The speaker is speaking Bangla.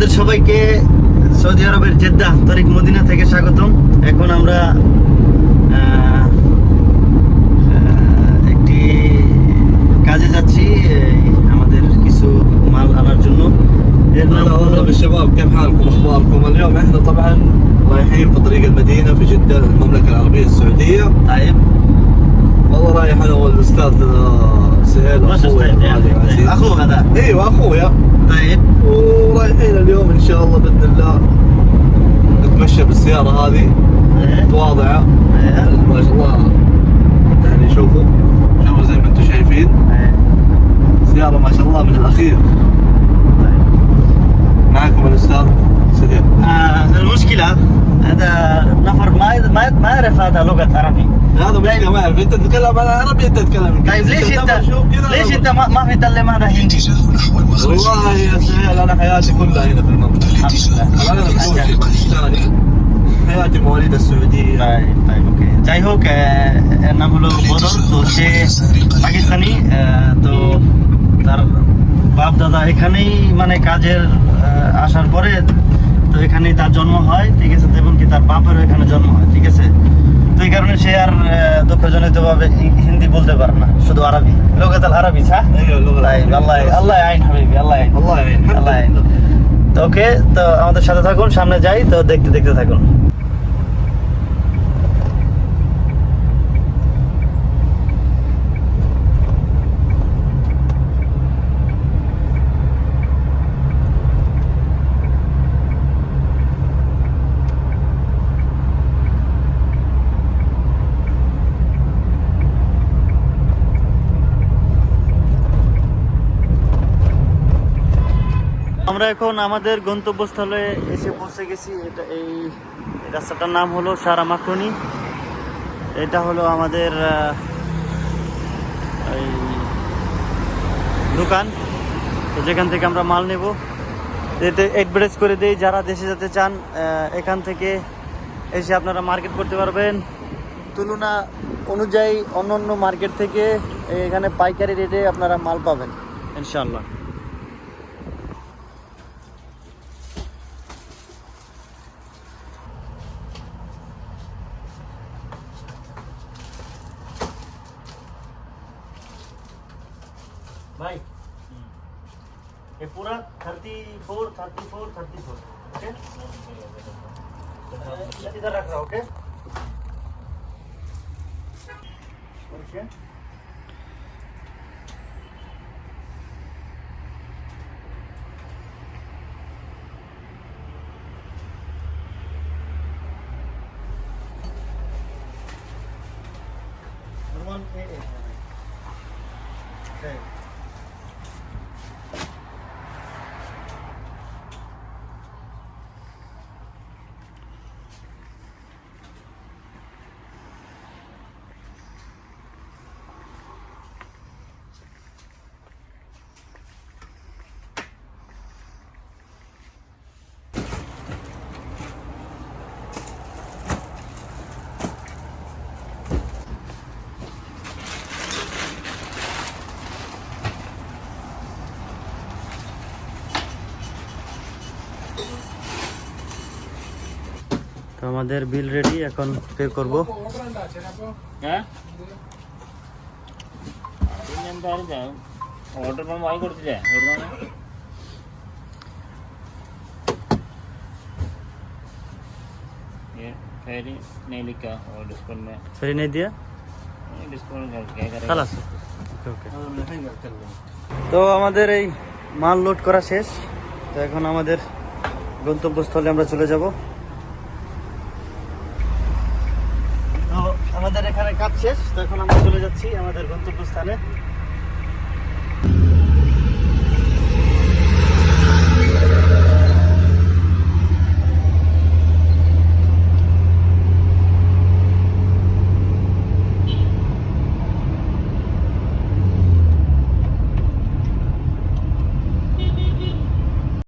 আপনাদের সবাইকে সৌদি আরবের জেদ্দা তরিক মদিনা থেকে স্বাগতম। এখন আমরা একটি কাজে যাচ্ছি আমাদের কিছু মাল আনার জন্য। هلا والله بالشباب، كيف حالكم؟ اخباركم؟ اليوم احنا طبعا رايحين في طريق المدينه في جده المملكه العربيه السعوديه. طيب والله رايح انا والاستاذ سهيل اخوه هذا. ايوه اخويا. طيب ورايحين اليوم ان شاء الله باذن الله نتمشى بالسياره هذه متواضعه ما شاء الله، يعني شوفوا زي ما انتم شايفين سياره ما شاء الله من الاخير. معكم الاستاذ سهيل. المشكلة هذا نفر ما يعرف هذا لغة عربي. هذا مشكلة ما يعرف، انت تتكلم انا عربي انت تتكلم انجليزي. طيب ليش انت ما في تعلم هذا هندي؟ والله يا سهيل انا حياتي كلها هنا في المملكة. انا باكستاني، حياتي مواليد السعودية. طيب اوكي যাই হোক এর নাম হলো বদর। তো সে পাকিস্তানি, তো তার বাপ দাদা এখানেই মানে কাজের আসার পরে তো এখানেই তার জন্ম হয়, ঠিক আছে, এবং কি তার বাপেরও এখানে জন্ম হয়, ঠিক আছে। তো এই কারণে সে আর দুঃখজনিতভাবে হিন্দি বলতে পারে না, শুধু আরবি, লোকাল আরবি। ايوه اللغة العربية. আল্লাহ আইন হাবিবি, আল্লাহ আইন। الله يعين. আল্লাহ আইন। তো ওকে, তো আমাদের সাথে থাকুন, সামনে যাই, তো দেখতে দেখতে থাকুন। আমরা এখন আমাদের গন্তব্যস্থলে এসে পৌঁছে গেছি। এই রাস্তাটার নাম হলো সারামাখনি। এটা হলো আমাদের এই দোকান, তো যেখান থেকে আমরা মাল নেব। এতে অ্যাডভার্টাইজ করে দেই, যারা দেশে যেতে চান এখান থেকে এসে আপনারা মার্কেট করতে পারবেন। তুলনা অনুযায়ী অন্য মার্কেট থেকে এখানে পাইকারি রেটে আপনারা মাল পাবেন ইনশাআল্লাহ। भाई ये पूरा 34 ओके, इधर रख रहा ओके ओके। Okay. তো আমাদের বিল রেডি, এখন পে করব। হ্যাঁ ഓർഡർ വാങ്ങി കൊടുത്തില്ലേ? फेरी नहीं लिखा और डिस्काउंट में फ्री नहीं दिया, डिस्काउंट क्या करेगा? খালাস ওকে। তো আমাদের এই মাল লোড করা শেষ। তো এখন আমাদের গন্তব্যস্থলে আমরা চলে যাব। তো আমাদের এখানে কাজ শেষ, তো এখন আমরা চলে যাচ্ছি আমাদের গন্তব্যস্থানে।